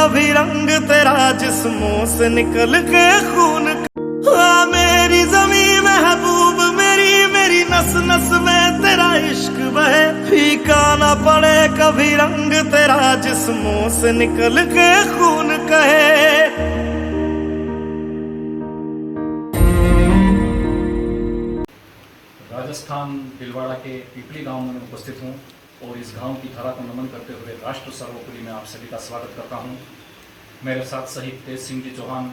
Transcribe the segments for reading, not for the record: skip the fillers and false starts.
कभी रंग तेरा जिस्मों से निकल के खून मेरी ज़मीं महबूब मेरी मेरी नस नस में तेरा इश्क बहे, फीका ना पड़े कभी रंग तेरा जिस्मों से निकल के खून कहे। राजस्थान भीलवाड़ा के पिपली गांव में उपस्थित हूं और इस गांव की धारा को नमन करते हुए राष्ट्र सर्वोपरि में आप सभी का स्वागत करता हूं। मेरे साथ शहीद तेज सिंह जी चौहान,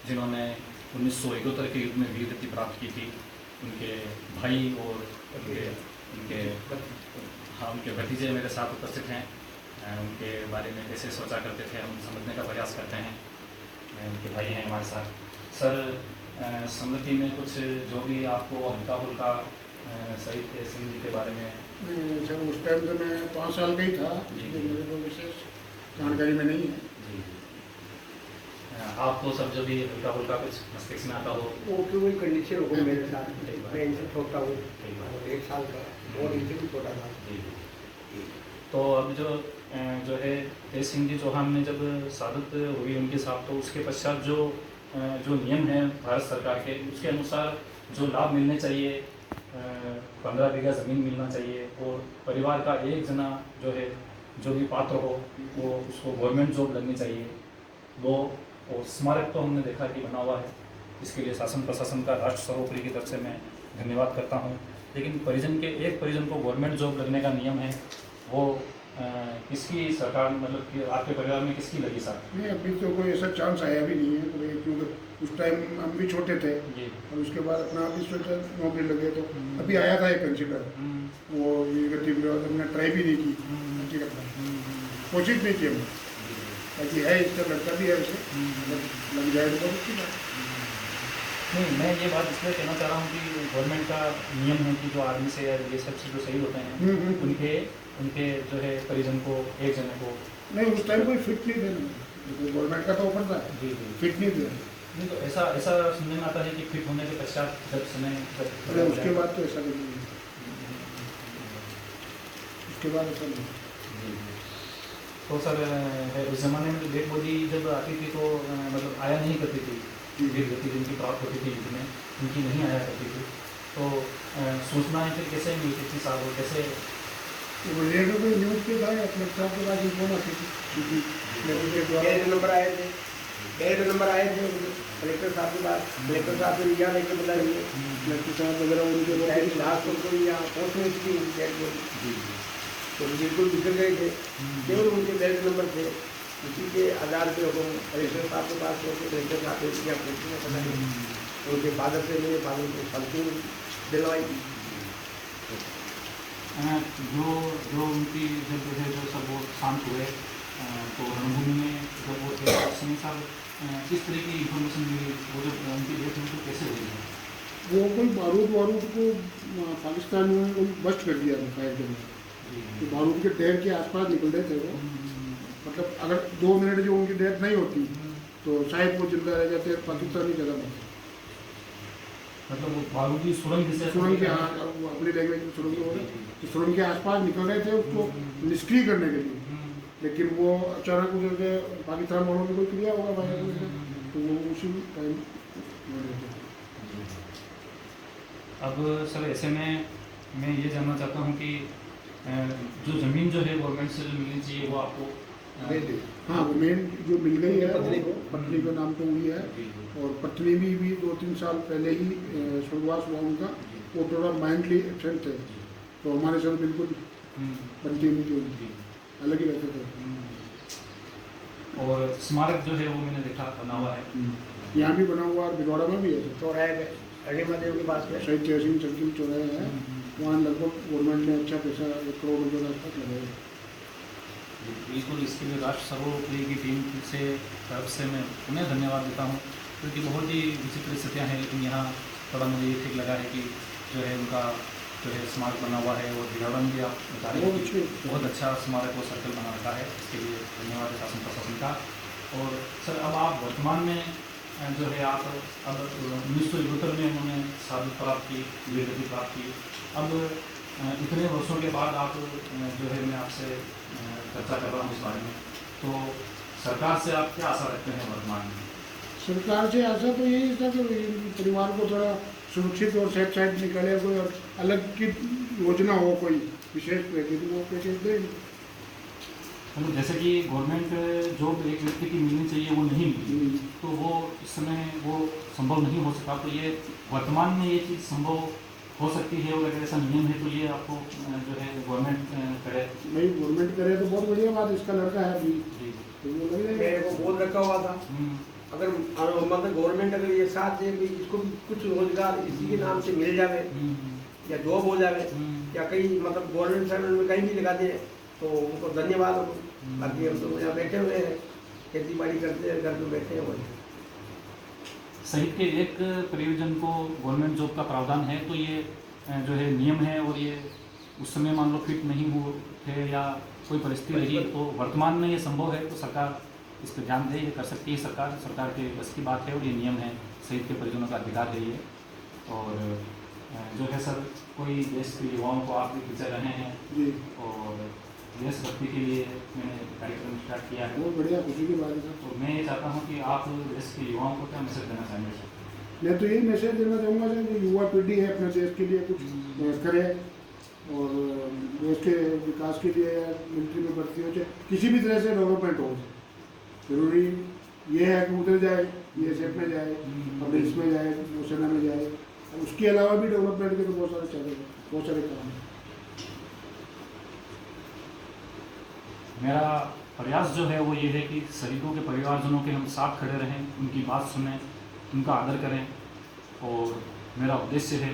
जिन्होंने 1971 के युद्ध में वीरगति प्राप्त की थी, उनके भाई और उनके भतीजे मेरे साथ उपस्थित हैं। उनके बारे में कैसे सोचा करते थे हम समझने का प्रयास करते हैं। उनके भाई हैं हमारे साथ। सर, स्मृति में कुछ जो भी आपको हल्का फुल्का शहीद तेज सिंह जी के बारे में? सर, उस टाइम तो मैं 5 साल का ही था, मेरे को विशेष जानकारी में नहीं है। आपको सब जो भी हल्का फुल्का कुछ मस्तिष्क में आता हो? वो क्यों कोई कंडीशन हो मेरे साथ, मैं इनसे छोटा हूँ, 1 साल का और इनसे भी छोटा था। तो अब जो है तेज सिंह जी चौहान ने जब शहादत हुई उनके साथ, तो उसके पश्चात जो नियम है भारत सरकार के, उसके अनुसार जो लाभ मिलने चाहिए, 15 बीघा ज़मीन मिलना चाहिए और परिवार का एक जना जो भी पात्र हो वो उसको गवर्नमेंट जॉब लगनी चाहिए, वो और स्मारक तो हमने देखा कि बना हुआ है। इसके लिए शासन प्रशासन का राष्ट्र सर्वोपरि की तरफ से मैं धन्यवाद करता हूँ। लेकिन एक परिजन को गवर्नमेंट जॉब लगने का नियम है, वो किसकी सरकार, मतलब कि आपके परिवार में किसकी लगी सर? नहीं, अभी तो कोई ऐसा चांस आया भी नहीं है, क्योंकि उस टाइम हम भी छोटे थे और उसके बाद अपना भी सोचा नौकरी लगे। तो अभी आया था एक कंसिडर, वो वीरगति हमने ट्राई भी नहीं की, कोशिश नहीं की हमने, बाकी है इसका लड़का भी है, उसे लग जाए तो बहुत अच्छी बात। नहीं, मैं ये बात इसलिए कहना चाह रहा हूँ कि गवर्नमेंट का नियम है कि जो आर्मी से या ये सब से जो शहीद होते हैं उनके जो है परिजन को, एक जने को नहीं, उस टाइम कोई फिट नहीं थे, गवर्नमेंट का तो ओपन था, फिट नहीं थे। नहीं, तो ऐसा सुनने में आता है कि फिट होने के पश्चात जब उसके बाद तो ऐसा नहीं, उसके बाद ऐसा नहीं। तो सर, उस ज़माने में डेड बॉडी जब आती थी तो मतलब आया नहीं करती थी, वीरगति जिनकी प्राप्त होती थी युद्ध में, उनकी नहीं आया करती थी। तो सूचनाएँ फिर कैसे मिलती थी साहब, और कैसे रेडियो पे न्यूज़ पे था या कलेक्टर के बाद इन्फॉर्म आती थी, डेढ़ नंबर आए थे कलेक्टर साहब के पास। कलेक्टर साहब ने यहाँ लेके बता रही है कलेक्टर साहब वगैरह उनके लास्ट उनको यहाँ पहुँचने की डेड बॉडी, तो बिल्कुल बिखर गए थे, केवल उनके 1.5 नंबर थे। उसी के आधार पर हम कलेक्टर साहब के पास होकर कलेक्टर साहब ने यहाँ पहुँचने पता नहीं, उनके फादर से मेरे फादर को फलती दिलवाई। जो उनकी जब जो सब वो शांत हुए तो रणभूमि में जब वो थे उस समय साहब किस तरह की इन्फॉर्मेशन मिली, वो जब उनकी डेथ हुई तो कैसे हुई है? वो कोई बारूद को पाकिस्तान में कोई बस्ट कर दिया था फायर के बाद, तो बारूद के ढेर के आसपास निकल रहे थे वो, मतलब अगर 2 मिनट जो उनकी डेथ नहीं होती तो शायद वो जिंदा रह जाते, पाकिस्तानी जगह में, मतलब वो बारूद की सुरंग के अपनी लैंग्वेज में सुरंग के आसपास निकल रहे थे उसको निष्क्रिय करने के लिए, लेकिन वो अचानक उधर के पाकिस्तान वालों ने कोई क्रिया होगा भाई, तो वो उसी टाइम। अब सर, ऐसे में मैं ये जानना चाहता हूँ कि जो ज़मीन जो है गवर्नमेंट से जो मिलनी चाहिए वो आपको? हाँ, वो मेन जो मिल गई है पत्नी का नाम तो हुई है, और पत्नी भी 2-3 साल पहले ही स्वर्गवास हुआ उनका, वो थोड़ा माइंडली एब्सेंट थे, तो हमारे साथ बिल्कुल बनती नहीं थी, अलग ही रहते थे। और स्मारक जो है वो मैंने देखा बना हुआ है, यहाँ भी बना हुआ है, भीलवाड़ा में भी है, चौराहे पे अली महादेव के पास में शहीद तेज सिंह सर्किल चौराहे है, वहाँ लगभग गवर्नमेंट ने अच्छा पैसा 1 करोड़ रुपये का तक लगाया। बिल्कुल, इसके लिए राष्ट्र सर्वोपरि की टीम से तरफ से मैं उन्हें धन्यवाद देता हूँ, क्योंकि बहुत ही विचित्र स्थितियाँ हैं, लेकिन यहाँ थोड़ा मुझे ये ठीक लगा है कि जो है उनका जो है स्मारक बना हुआ है, और भीलवाड़ा में भी आप बता रहे हैं कि बहुत अच्छा स्मारक वो सर्कल बना रखा है, इसके लिए धन्यवाद शासन प्रशासन का। और सर, अब आप वर्तमान में जो है आप अब 1971 में उन्होंने शहादत प्राप्त की, वीरगति प्राप्त की, अब इतने वर्षों के बाद आप जो है मैं आपसे चर्चा कर रहा हूँ इस बारे में, तो सरकार से आप क्या आशा रखते हैं वर्तमान में? सरकार से आशा तो यही था कि परिवार को थोड़ा सुरक्षित और सेफ साइड निकाले, कोई और अलग की योजना हो, कोई विशेष पैकेज वो पैकेज दें। मतलब जैसे कि गवर्नमेंट जॉब एक व्यक्ति की मिलनी चाहिए वो नहीं मिली, तो वो इस समय वो संभव नहीं हो सका, तो ये वर्तमान में ये चीज़ संभव हो सकती है, और अगर ऐसा नियम है तो ये आपको जो है गवर्नमेंट करे। नहीं, गवर्नमेंट करे तो बहुत बढ़िया बात, इसका लड़का है अभी जी। तो वो लग मेरे जाएगा। को बोल रखा हुआ था, अगर मतलब गवर्नमेंट अगर ये साथ दे कि इसको भी कुछ रोजगार इसी के नाम से मिल जावे या जॉब हो जावे या कहीं मतलब गवर्नमेंट सर्विस में कहीं भी लगा दे तो उनको धन्यवाद हो। बाकी हम तो यहाँ बैठे हुए हैं, खेती बाड़ी करते हैं, घर में बैठे हैं। शहीद के एक परियोजन को गवर्नमेंट जॉब का प्रावधान है, तो ये जो है नियम है, और ये उस समय मान लो फिट नहीं हुए थे या कोई परिस्थिति रही, तो वर्तमान में ये संभव है, तो सरकार इस पर ध्यान दे, ये कर सकती है सरकार के बस की बात है, और ये नियम है, शहीद के परिजनों का अधिकार है ये। और जो है सर, कोई देश के युवाओं को आप भी पिछड़ रहे हैं जी, और देशभक्ति के लिए मैंने कार्यक्रम स्टार्ट किया है, बहुत बढ़िया, खुशी की बात है सर। तो मैं ये चाहता हूँ कि आप देश के युवाओं को क्या मैसेज देना चाहेंगे सर? मैं तो यही मैसेज देना चाहूँगा सर कि युवा पीढ़ी है अपने देश के लिए कुछ करे, और देश के विकास के लिए मिलिट्री में भर्ती हो, चाहे किसी भी तरह से डेवलपमेंट हो। जरूरी ये है कि उधर जाए, BSF में जाए, पुलिस में जाए, नौसेना में जाए, और उसके अलावा भी डेवलपमेंट के तो बहुत सारे चलेंगे, बहुत सारे काम हैं। मेरा प्रयास जो है वो ये है कि शहीदों के परिवारजनों के हम साथ खड़े रहें, उनकी बात सुनें, उनका आदर करें, और मेरा उद्देश्य है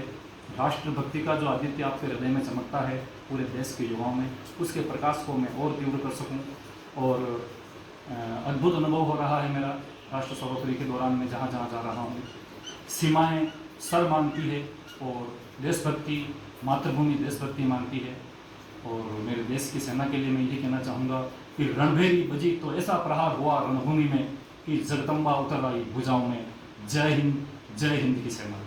राष्ट्रभक्ति का जो आदित्य आपके हृदय में चमकता है पूरे देश के युवाओं में, उसके प्रकाश को मैं और तीव्र कर सकूं। और अद्भुत अनुभव हो रहा है मेरा राष्ट्र सर्वोपरि के दौरान में जहाँ जहाँ जा रहा हूँ, सीमाएं सर मांगती है, और देशभक्ति, मातृभूमि देशभक्ति मांगती है। और मेरे देश की सेना के लिए मैं यही कहना चाहूँगा कि रणभेरी बजी तो ऐसा प्रहार हुआ रणभूमि में कि जगदम्बा उतर आई भुजाओं में। जय हिंद की सेना।